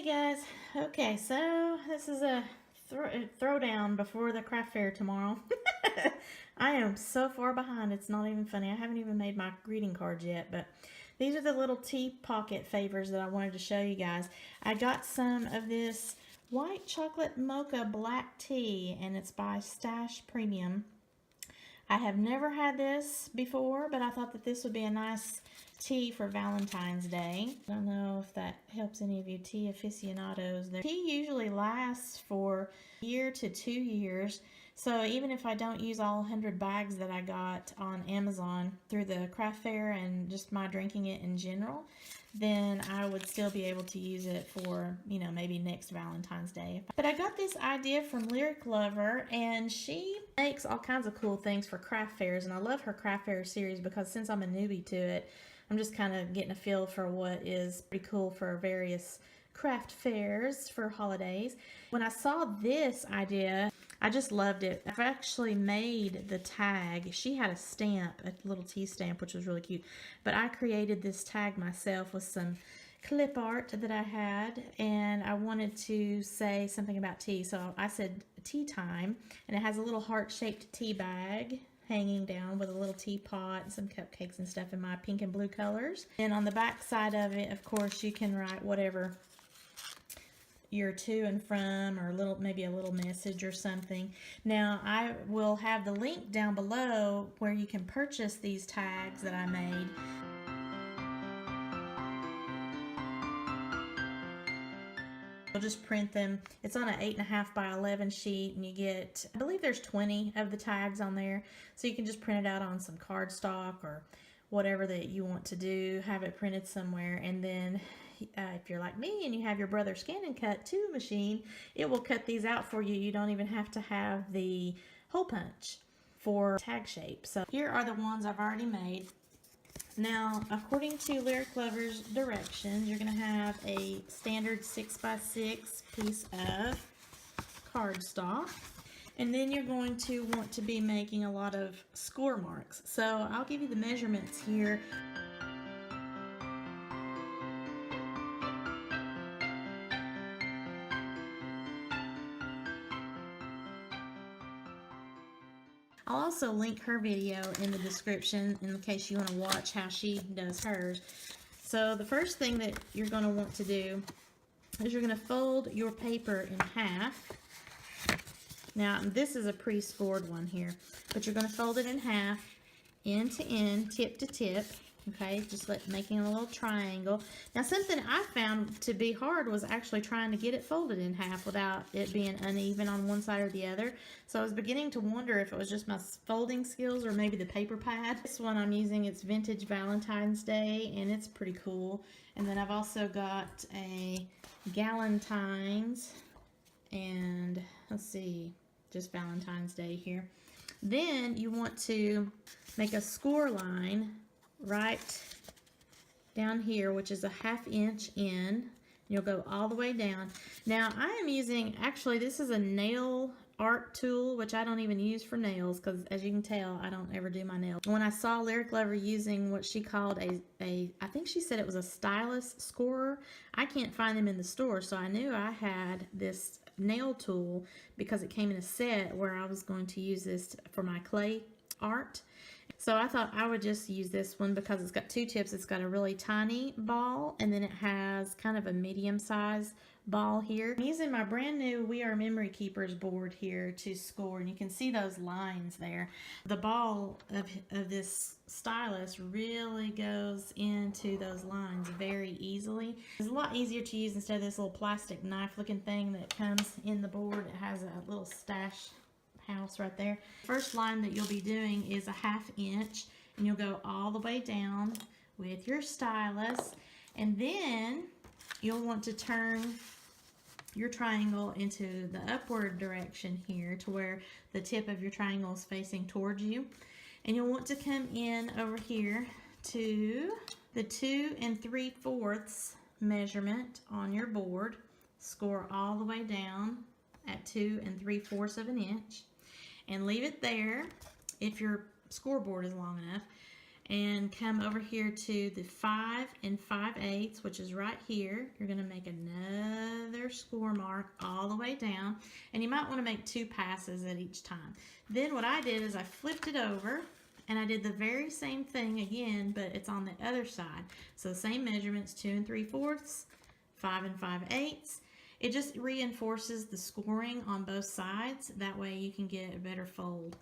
Hey guys, okay, so this is a throwdown before the craft fair tomorrow. I am so far behind, it's not even funny. I haven't even made my greeting cards yet, but these are the little tea pocket favors that I wanted to show you guys. I got some of this white chocolate mocha black tea, and it's by Stash Premium. I have never had this before, but I thought that this would be a nice tea for Valentine's Day. I don't know if that helps any of you tea aficionados there. Tea usually lasts for a year to 2 years. So even if I don't use all 100 bags that I got on Amazon through the craft fair and just my drinking it in general, then I would still be able to use it for, maybe next Valentine's Day. But I got this idea from Lyric Lover, and she makes all kinds of cool things for craft fairs, and I love her craft fair series because since I'm a newbie to it, I'm just kind of getting a feel for what is pretty cool for various craft fairs for holidays. When I saw this idea, I just loved it. I've actually made the tag. She had a stamp, a little tea stamp, which was really cute. But I created this tag myself with some clip art that I had, and I wanted to say something about tea. So I said tea time, and it has a little heart-shaped tea bag hanging down with a little teapot and some cupcakes and stuff in my pink and blue colors. And on the back side of it, of course, you can write whatever you're to and from, or maybe a little message or something. Now I will have the link down below where you can purchase these tags that I made. You'll just print them. It's on an 8.5 by 11 sheet, and you get, I believe there's 20 of the tags on there, so you can just print it out on some cardstock or whatever that you want to do, have it printed somewhere, and then if you're like me and you have your brother Scan and Cut 2 machine, it will cut these out for you. You don't even have to have the hole punch for tag shape. So here are the ones I've already made. Now, according to Lyric Lover's directions, you're going to have a standard 6x6 piece of cardstock. And then you're going to want to be making a lot of score marks. So I'll give you the measurements here. I'll also link her video in the description in case you want to watch how she does hers. So the first thing that you're going to want to do is you're going to fold your paper in half. Now this is a pre-scored one here, but you're going to fold it in half, end to end, tip to tip. Okay, just making a little triangle. Now something I found to be hard was actually trying to get it folded in half without it being uneven on one side or the other. So I was beginning to wonder if it was just my folding skills or maybe the paper pad. This one I'm using, it's Vintage Valentine's Day, and it's pretty cool. And then I've also got a Galentine's, and let's see, just Valentine's Day here. Then you want to make a score line right down here, which is a 1/2 inch in. You'll go all the way down. Now I am using, actually this is a nail art tool, which I don't even use for nails because as you can tell I don't ever do my nails. When I saw Lyric Lover using what she called I think she said it was a stylus scorer, I can't find them in the store, so I knew I had this nail tool because it came in a set where I was going to use this for my clay art. So I thought I would just use this one because it's got two tips. It's got a really tiny ball, and then it has kind of a medium size ball here. I'm using my brand new We Are Memory Keepers board here to score, and you can see those lines there. The ball of this stylus really goes into those lines very easily. It's a lot easier to use instead of this little plastic knife looking thing that comes in the board. It has a little stash house right there. First line that you'll be doing is a 1/2 inch, and you'll go all the way down with your stylus, and then you'll want to turn your triangle into the upward direction here to where the tip of your triangle is facing towards you, and you'll want to come in over here to the 2 3/4 measurement on your board. Score all the way down at 2 3/4 of an inch and leave it there if your scoreboard is long enough. and come over here to the 5 5/8, which is right here. You're going to make another score mark all the way down, and you might want to make 2 passes at each time. Then what I did is I flipped it over and I did the very same thing again, but it's on the other side. So same measurements, 2 3/4, 5 5/8. It just reinforces the scoring on both sides. That way you can get a better fold.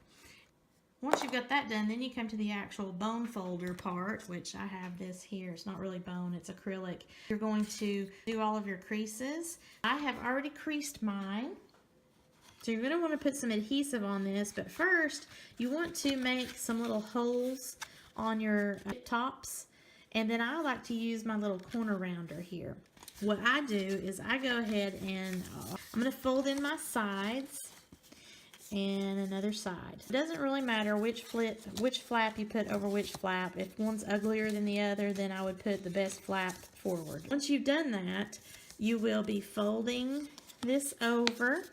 Once you've got that done, then you come to the actual bone folder part, which I have this here. It's not really bone, it's acrylic. You're going to do all of your creases. I have already creased mine. So you're going to want to put some adhesive on this, but first you want to make some little holes on your tops, and then I like to use my little corner rounder here. What I do is I go ahead and I'm going to fold in my sides and another side. It doesn't really matter which flap you put over which flap. If one's uglier than the other, then I would put the best flap forward. Once you've done that, you will be folding this over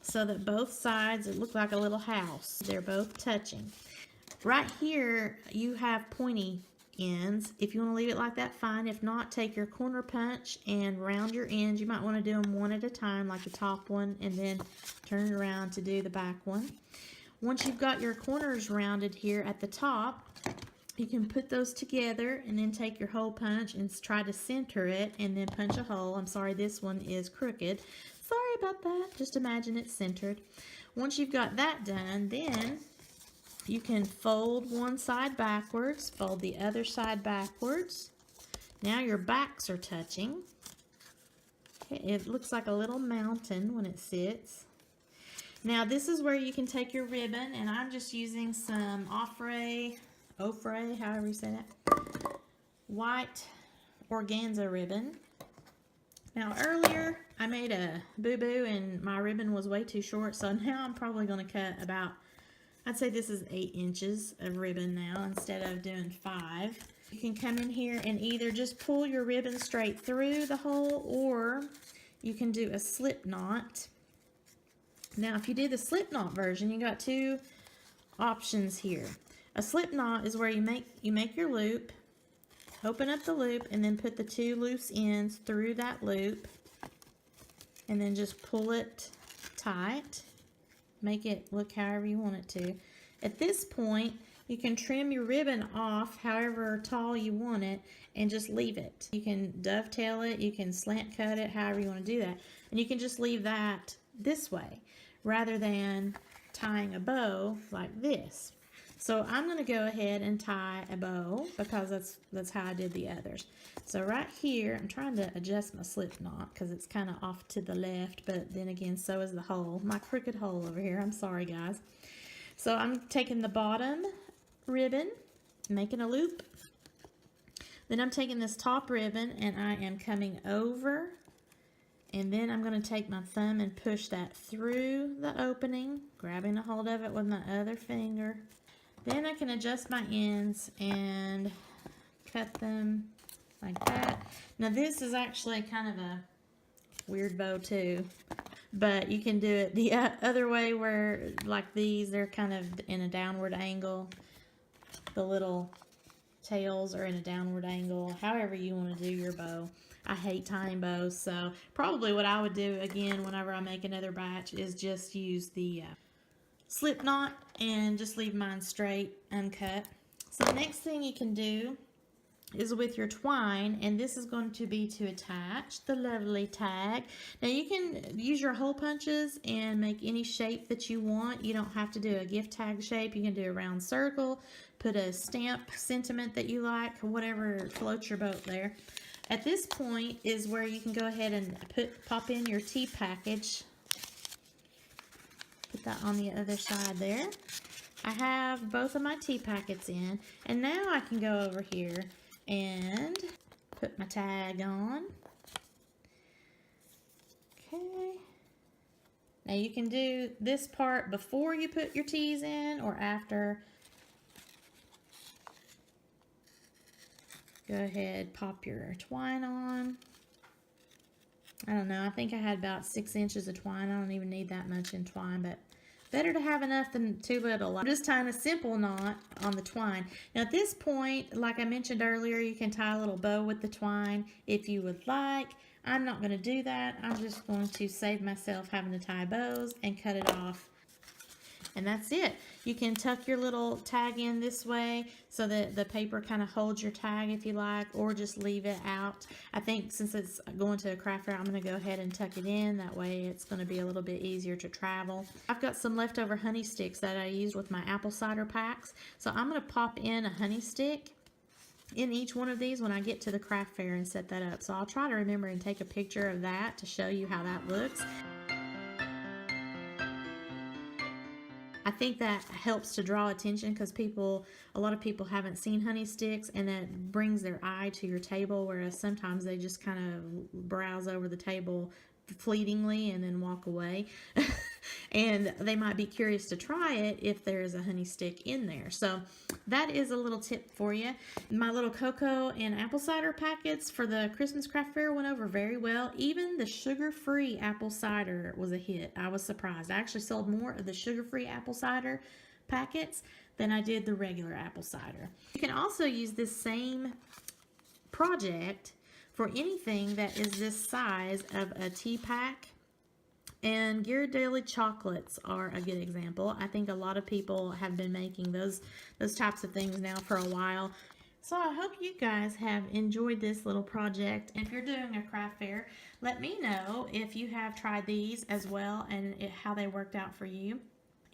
so that both sides, it look like a little house. They're both touching. Right here, you have pointy ends. If you want to leave it like that, fine. If not, take your corner punch and round your ends. You might want to do them one at a time, like the top one, and then turn it around to do the back one. Once you've got your corners rounded here at the top, you can put those together and then take your hole punch and try to center it and then punch a hole. I'm sorry, this one is crooked. Sorry about that. Just imagine it's centered. Once you've got that done, then you can fold one side backwards, fold the other side backwards. Now your backs are touching. Okay, it looks like a little mountain when it sits. Now this is where you can take your ribbon, and I'm just using some Ofray, however you say that, white organza ribbon. Now earlier I made a boo-boo and my ribbon was way too short, so now I'm probably going to cut about, I'd say this is 8 inches of ribbon now instead of doing 5. You can come in here and either just pull your ribbon straight through the hole, or you can do a slip knot. Now if you do the slip knot version, you got 2 options here. A slip knot is where you make your loop, open up the loop, and then put the 2 loose ends through that loop, and then just pull it tight. Make it look however you want it to. At this point, you can trim your ribbon off however tall you want it and just leave it. You can dovetail it, you can slant cut it, however you want to do that. And you can just leave that this way rather than tying a bow like this. So I'm going to go ahead and tie a bow because that's how I did the others. So right here, I'm trying to adjust my slip knot because it's kind of off to the left, but then again, so is the hole. My crooked hole over here. I'm sorry, guys. So I'm taking the bottom ribbon, making a loop. Then I'm taking this top ribbon and I am coming over, and then I'm going to take my thumb and push that through the opening, grabbing a hold of it with my other finger. Then I can adjust my ends and cut them like that. Now this is actually kind of a weird bow too, but you can do it the other way where, like these, they're kind of in a downward angle. The little tails are in a downward angle, however you want to do your bow. I hate tying bows, so probably what I would do again whenever I make another batch is just use the slip knot and just leave mine straight, uncut. So the next thing you can do is with your twine, and this is going to be to attach the lovely tag. Now you can use your hole punches and make any shape that you want. You don't have to do a gift tag shape. You can do a round circle, put a stamp sentiment that you like, whatever floats your boat there. At this point is where you can go ahead and pop in your tea package. Put that on the other side there. I have both of my tea packets in, and now I can go over here and put my tag on. Okay. Now you can do this part before you put your teas in or after. Go ahead, pop your twine on. I don't know, I think I had about 6 inches of twine. I don't even need that much in twine, but Better to have enough than too little. I'm just tying a simple knot on the twine. Now at this point, like I mentioned earlier, you can tie a little bow with the twine if you would like. I'm not going to do that. I'm just going to save myself having to tie bows and cut it off. And that's it. You can tuck your little tag in this way so that the paper kind of holds your tag if you like, or just leave it out. I think since it's going to a craft fair, I'm going to go ahead and tuck it in. That way it's going to be a little bit easier to travel. I've got some leftover honey sticks that I used with my apple cider packs. So I'm going to pop in a honey stick in each one of these when I get to the craft fair and set that up. So I'll try to remember and take a picture of that to show you how that looks. I think that helps to draw attention because a lot of people haven't seen honey sticks, and that brings their eye to your table, whereas sometimes they just kind of browse over the table fleetingly and then walk away. And they might be curious to try it if there's a honey stick in there. So that is a little tip for you. My little cocoa and apple cider packets for the Christmas craft fair went over very well. Even the sugar-free apple cider was a hit. I was surprised. I actually sold more of the sugar-free apple cider packets than I did the regular apple cider. You can also use this same project for anything that is this size of a tea pack. And Ghirardelli chocolates are a good example. I think a lot of people have been making those types of things now for a while. So I hope you guys have enjoyed this little project. And if you're doing a craft fair, let me know if you have tried these as well and how they worked out for you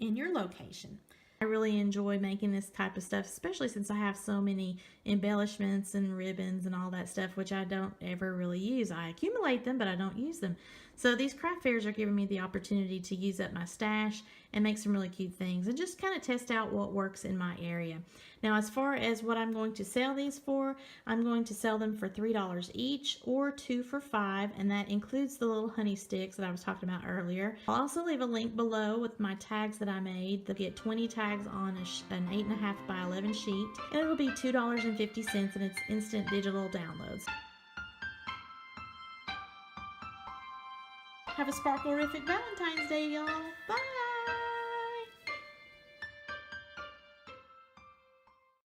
in your location. I really enjoy making this type of stuff, especially since I have so many embellishments and ribbons and all that stuff, which I don't ever really use. I accumulate them, but I don't use them. So these craft fairs are giving me the opportunity to use up my stash and make some really cute things and just kind of test out what works in my area. Now, as far as what I'm going to sell these for, I'm going to sell them for $3 each or 2 for $5, and that includes the little honey sticks that I was talking about earlier. I'll also leave a link below with my tags that I made. They'll get 20 tags on an 8.5 by 11 sheet, and it'll be $2.50, and it's instant digital downloads. Have a sparkle-rific Valentine's Day, y'all. Bye!